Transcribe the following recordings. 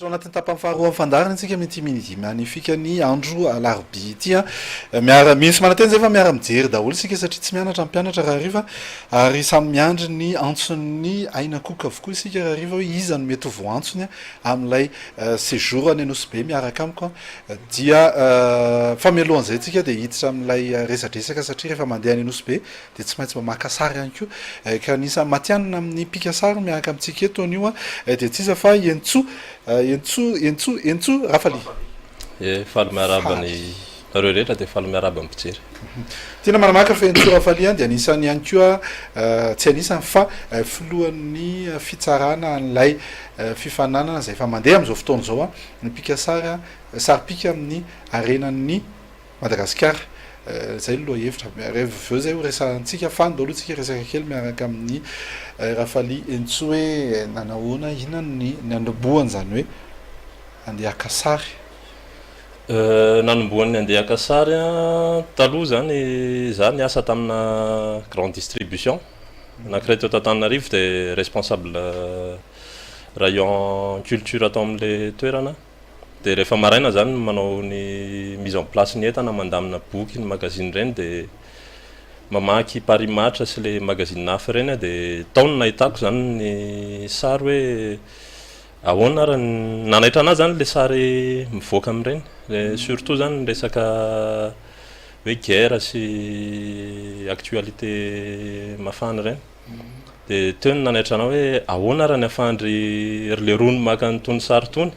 Anatin'ny tapany faharoa amin'ny fandarana antsika mety minity magnifique ny andro alarobia ity miara misy mananteny zay fa miara mijery daholo isika satria tsy mianatra mpianatra raha hariva ary samy miandry ny antson'ny aina koka avokoa isika raha hariva hoe iza no mety ho voantsony amin'ilay séjour any Anosy Be miaraka amiko dia famelohan'izay tsika dia hiditra amin'ilay resadresaka satria rehefa mandeha any Anosy Be dia tsy maintsy mamaka sary ihany koa ka anisany matianina amin'ny pika sary miaraka amintsika eto anio dia tsisa fa Entso Rafaly. Faly miaraba ny nareo rehetra dia faly miaraba ny mpijery. Tena manamaka fa Entso Rafaly dia anisany ihany koa tsy anisany fa filohan'ny fitsarana an'ilay fifananana izay efa mandeha amin'izao fotoana izao ny pika sary pika amin'ny arenan'ny Madagasikara. Zay aloha hevitra reveo zay ho resantsika fa ndalohantsika resaka kely miaraka amin'ny Rafaly Entso hoe nanahoana inona ny anombohany zany hoe andeha haka sary. Nanombohan'ny andeha haka sary taloha zany za niasa tamina grande distribution anankiray teo Antananarivo dia responsable rayon culture atao amin'ilay toerana. Dia rehefa maraina zany manao ny mise en place ny entana mandamina boky ny magazine ireny dia mamaky parimatra sy le magazine hafa ireny dia taony nahitako zany ny sary hoe ahoana ary nanaitra anazy zany le sary mivoaka amin'ireny surtout zany ny resaka hoe guerre sy actualité mafana ireny dia teo ny nanaitra anao hoe ahoana ary ny afandry le rony maka nytony sary tony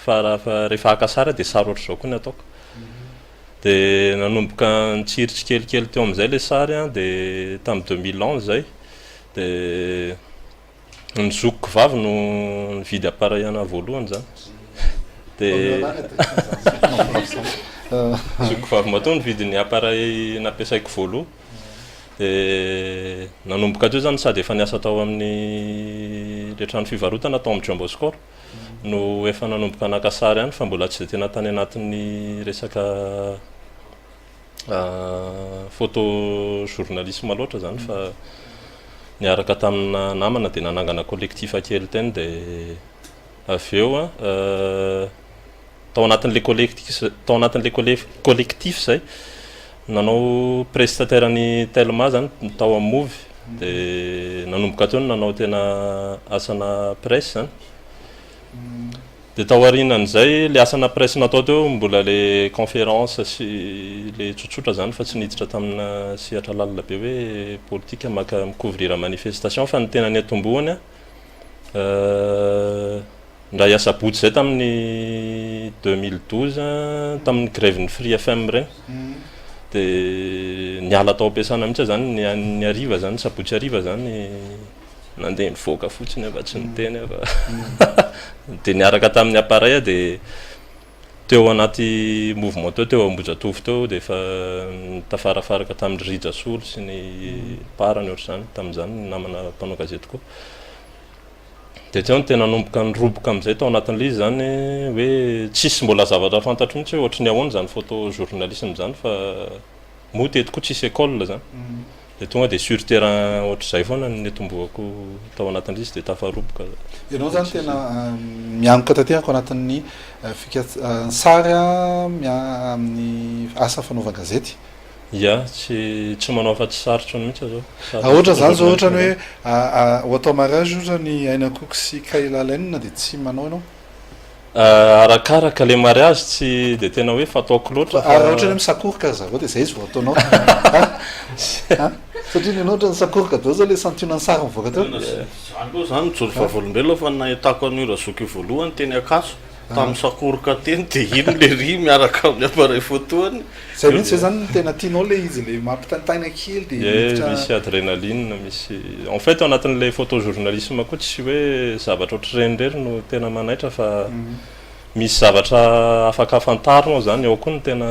fa rehefa haka sary dia sary ohatr'izao koa ny ataoko dia nanomboka nitsiritry kelikely teo amin'izay le sary dia tamin'ny 2011 zay dia ny zokiko vavy no nividy appareil ana voalohany zany dia zokiko vavy matoa nividy ny appareil nampiasaiko voaloha dia nanomboka teo zany sady efa niasa tao amin'ny le trano fivarotana tao amin'ny John Bosco no efa nanomboka naka sary ihany fa mbola tsy dia tena tany anatin'ny resaka photo journalisme loatra zany fa niaraka tamina namana dia nanangana collectif kely teny dia avy eo tao anatin'le collectif zay nanao prestataire ny Telma zany tao amin'ny movie dia nanomboka teo nanao tena asana presse zany dia tao aorianan'izay le asana presse natao teo mbola le conférence sy le tsotsotra zany fa tsy niditra tamina sihatra lalina be hoe politika maka mikovrira manifestation fa ny tena ny atombohany ndra hiasa-botsy zay tamin'ny 2012 tamin'ny grève ny Free FM ireny dia niala tao ampiasana mihitsy zany ny ariva zany sabotsy ariva zany nandeha nivoaka fotsiny fa tsy niteny fa dia niaraka tamin'ny appareil dia teo anaty mouvement teo Ambojatofo teo dia efa nitafarafaraka tamin'ny Rijasolo sy ny parany ohatr'izany tamin'izany namana mpanao gazety koa dia teo no tena nanomboka niroboka amin'izay tao anatin'ilay izy zany hoe tsisy mbola zavatra fantatro mihitsy hoe ohatrany ahoana zany photo journalisme zany fa moa teto koa tsisy école zany dia tonga dia sur terrain ohatr'izay foana ny atombohako tao anatin'ilay izy dia tafaroboka. Ianao zany tena mianoka tanteraka anatin'ny sary amin'ny asa fanaova gazety. Ya tsy manao afa-tsy sarotra mihitsy zao. Ohatra zany zao ohatrany hoe ho atao mariage ohatra ny Aina Cook sy Kayla Lène dia tsy manao ianao? Arakaraka le mariage tsy dia tena hoe fataoko loatra fa ohatra hoe misakoroka zareo dia zay izy vao ataonao satria ny anao ohatra nisakoroka dao zao le santionany sary mivoaka teo zany koa zany mijoro favolombelona fa nahitako an'io razoky voalohany teny Akaso tamin'ny sakoroka teny dia ino le ry miaraka amin'ny appareil photoany zay mihitsy hoe zany tena tianao le izy le mampitanitaina kely dia misy adrénaline misy en fait ao anatin'le photojournalisme koa tsy hoe zavatra ohatr'irenireny no tena manaitra fa misy zavatra afaka afantarinao zany ao koa ny tena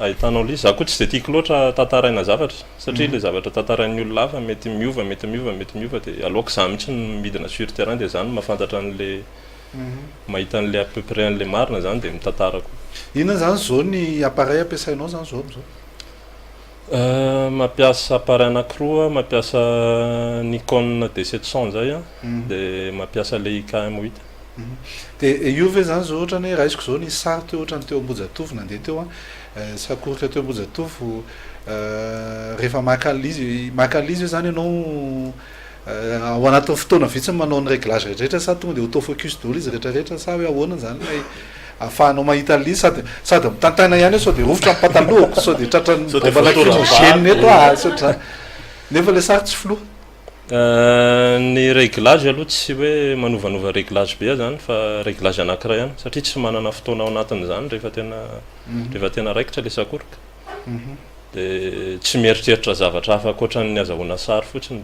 ahitanao le izy za koa tsy dia tiako loatra tantaraina zavatra satria le zavatra tantarain'ny olona hafa mety miova dia aloaka za mihitsy no midina sur terrain dia zany mahafantatra an'le mahita an'le à peu près an'le marina zany dia mitantarako. Inona zany zao ny appareil ampiasainao zany zao am'izao? Mampiasa appareil anankiroa mampiasa Nikon D700 zay dia mampiasa le IK M8 dia io ve zany zao ohatra hoe raisiko zao nisy sary teo ohatra ny teo Ambojatovo nandeha teo a sakoroka teo Ambojatovo rehefa makalizy io zany ianao ao anatin'ny fotoana vitsiny manao ny réglage rehetrarehetra sa tonga dia autofocus daholo izy rehetrarehetra sa hoe ahoana zany lay ahafahanao mahita ny lizy sady mitantana ihany sao dia rovotra amin'ny patalohako sao dia tratrany bombalakizogène eto saotra nefa le sary tsy filoha ny réglage aloha tsy hoe manovanova réglage be zany fa réglage anankiray ihany satria tsy manana fotoana ao anatin' zany rehefa tena raikitra le sakoroka dia tsy mieritreritra zavatra hafa akoatran'ny azahoana sary fotsiny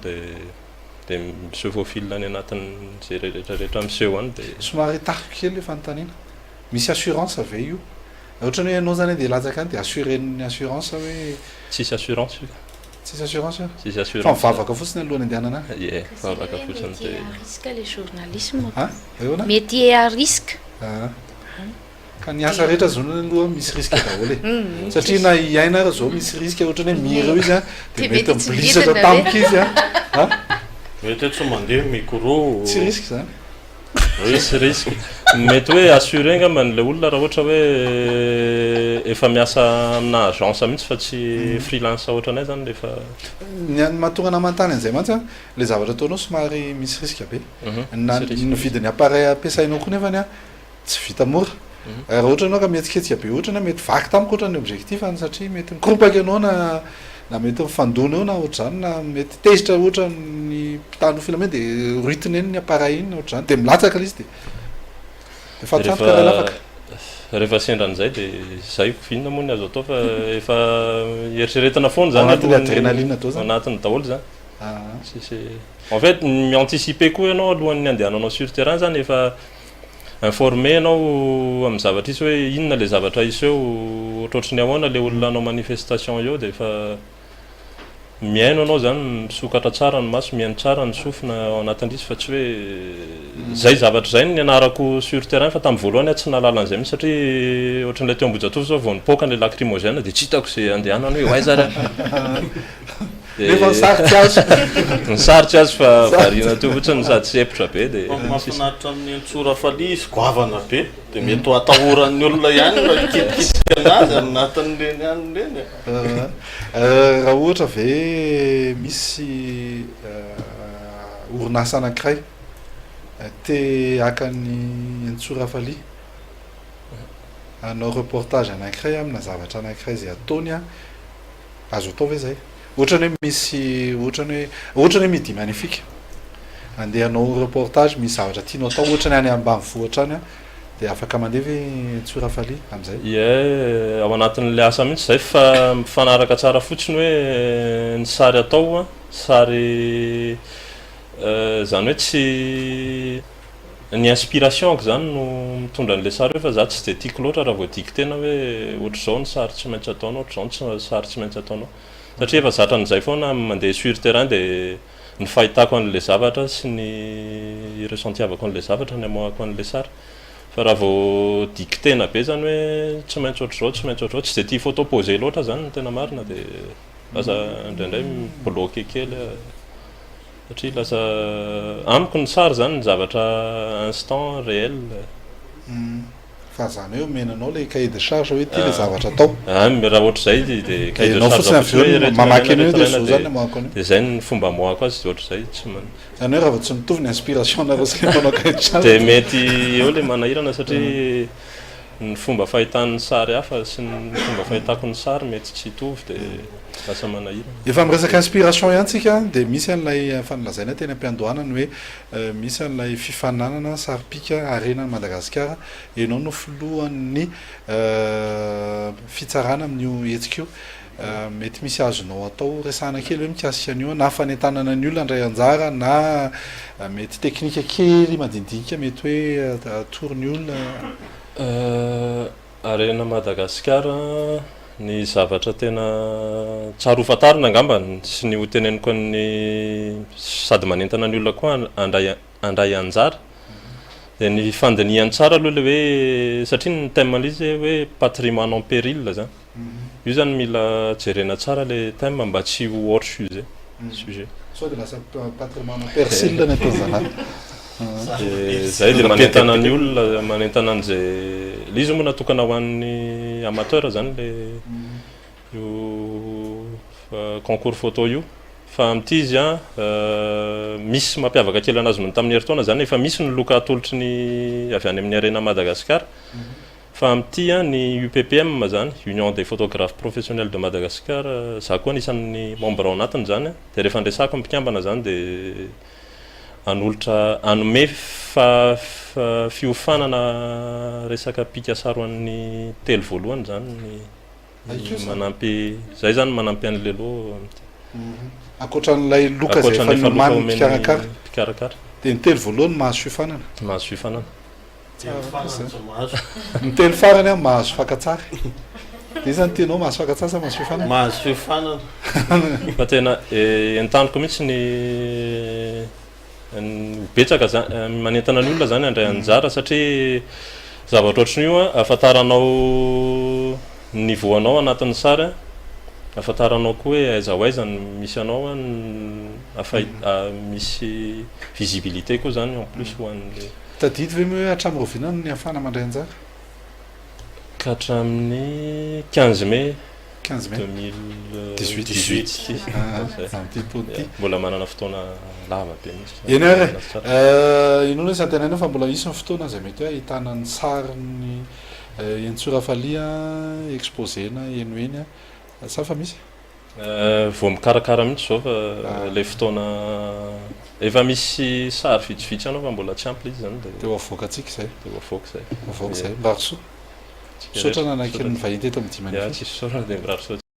dia miseho fil any anatin'zay rehetrarehetra miseho any dia somary tariko kely le fanontaniana misy assurance ave io ohatrany hoe ianao zany dia latsaka any dia assuren'ny assurance hoe tsisy assurance tsisy assurance tsisy fa assurance mivavaka fotsiny alohany andehanana ie mivavaka fotsiny dia risque les journalisme eona métier à risque ka ny asa rehetra zao aloha misy risque daholo e satria na iaina ara zao misy risque ohatrany hoe mira io izy a dia mety mibilisatra tampoka izy a mety tsy mandeha micro tsy risque zany misy risque mety hoe assuré angambany le olona raha ohatra hoe efa miasa amina agence mihitsy fa tsy freelance ohatranay zany lefa ny mahatonga namantany an'izay mantsy a le zavatra ataonao somary misy risque be na ny vidiny appareil ampiasainao koa nefany a tsy vita mora raha ohatra anao ka mihetsiketsika be ohatra na mety vaky tamiko ohatra ny objectif any satria mety mikoropaky anao na mety mifandona eo na ohatrany na mety tezitra ohatra ny mpitano filamena dia ruitiny eny ny appareil iny ohatrany dia milatsaka izy dia fantatro karaha lafaka rehefa sendran'izay dia zay vinona moa ny azo atao fa efa eritreretina foana zany anatin'ny adrénaline atao zany anatiny daholo zany sisy en fait mianticiper koa ianao alohan'ny andehananao sur terrain zany efa informé anao amin'ny zavatra isy hoe inona le zavatra iseho ohatrohatry ny ahoana le olona anao manifestation eo dia efa miaino anao zany misokatra tsara ny maso miaino tsara ny sofina ao anatin'izy fa tsy hoe zay zavatra zay ny anarako sur terrain fa tamin'ny voalohany tsy nalala an'izay mihitsy satria ohatran'ilay teo Ambojatovo zao vao nipoaka ny lacrymogène dia tsy hitako zay andehanany hoe aiza raha nefa nisarotsy azy nisarotsy azy fa variana teo fotsiny sady sepotra be dia mahafinaritra amin'ny antsora falia izy goavana be dia mety ho atahoran'ny olona ihany raha ikitikitika anazy anatin'ireny any ireny raha ohatra ve misy orinasa anankiray te haka ny antsora falia anao reportage anankiray amina zavatra anankiray zay ataony a azo atao ve zay ohatrany hoe misy ohatrany hoe midi magnifique andehanao reportage misy zavatra tianao atao ohatrany any ambanivohitra any a dia afaka mandeha ve antsora falia amin'izay ie ao anatin'le asa mihitsy zay fa mifanaraka tsara fotsiny hoe ny sary atao a sary zany hoe tsy ny inspirationko zany no mitondra n'le sary hoe fa za tsy de tiako loatra raha vao diko tena hoe ohatra zao ny sary tsy maintsy ataonao ohatra zao ny sary tsy maintsy ataonao satria efa zatra n'izay foana mandeha sur terrain dia ny fahitako an'le zavatra sy ny ressentiavako an'le zavatra ny amoahako an'le sary fa raha vao diko tena be zany hoe tsy maintsy ohatra zao tsy maintsy ohatra zao tsy de tia photo posé loatra zany ny tena marina dia lasa indraindray bloqué kely satria lasa amiko ny sary zany ny zavatra instant réel fa zany hoe menanao le cahier de charge hoe ty le zavatra atao raha ohatra zay dia cahier de nao fotsiny aveo mamaky an'io dia so zany amoahako an'io dia zay ny fomba amoahako azy dia ohatra zay tsy zany hoe raha vao tsy mitovy ny inspiration nareo sy manao cahier de charge dia mety eo le manahirana satria ny fomba fahitan'ny sary hafa sy ny fomba fahitako ny sary mety tsy hitovy dia lasa manahirana efa miresaka inspiration ihany tsika dia misy an'ilay fanolazaina teny am-piandohanany hoe misy an'ilay fifananana saripika arenan'i Madagasikara ianao no filohan'ny fitsarana amin'io hetsika io mety misy azonao atao resahana kely hoe mikasika an'io na fanentanana ny olona andray anjara na mety teknika kely madinidinika mety hoe atory ny olona arena Madagasikara ny zavatra tena tsara hofantarina angambany sy ny hoteneniko ny sady manentana ny olona koa andray anjara dia ny fandiniany tsara aloha le hoe satria ny thème izy hoe patrimoine en péril zany io zany mila jerena tsara le thème mba tsy ho hors sujet sao dia lasa patrimoine en persil ny atao zany zay le manentana ny olona manentana an'izay le izy moa natokana ho an'ny amateur zany le io concours photo io fa am'ty izy a misy mampiavaka kely anazy no tamin'ny heritaona zany efa misy ny loka atolotry ny avy any amin'ny arena Madagascar fa am'ty a ny UPPM zany Union des photographes professionnels de Madagascar za koa anisan'ny membre ao anatiny zany de rehefa andresako mpikambana zany de anolotra anome fiofanana resaka pikasaro an'ny telo voalohany zany manampy zay zany manampy an'le loha ankoatran'ilay loka zay efa nomany pikarakara de ny telo voalohany mahazo fiofanana mahazo fiofanana ny telo farany a mahazo fakatsary de zany tenao mahazo fakatsary sa mahazo fiofanana mahazo fiofanana fa tena entaniko mihitsy ny betsaka zany manentana ny olona zany andray anjara satria zavatra ohatrany io a afantaranao niveau anao anatin'ny sary afantaranao koa hoe aiza ho aiza ny misy anao misy visibilité koa zany en plus ho an'le tadidy ve moa hoe hatramin'ny rovinany ny afana mandray anjara ka hatramin'ny 15 mai 15 mai 2018 ty mbola manana fotoana lava be mihitsy eny ary inona sy antenanao fa mbola isy ny fotoana zay mety hoe ahitana ny sariny Entsorafalia exposena eno eny sa fa misy vao mikarakara mihitsy zao fa le fotoana efa misy sary vitsivitsy anao fa mbola tsy ampy izy zany de avoakatsika zay de avoaka zay avoaka zay mbarso sotra nanakely ny vahiny teto amin'ny dimany tsisy sorana de mirary sotra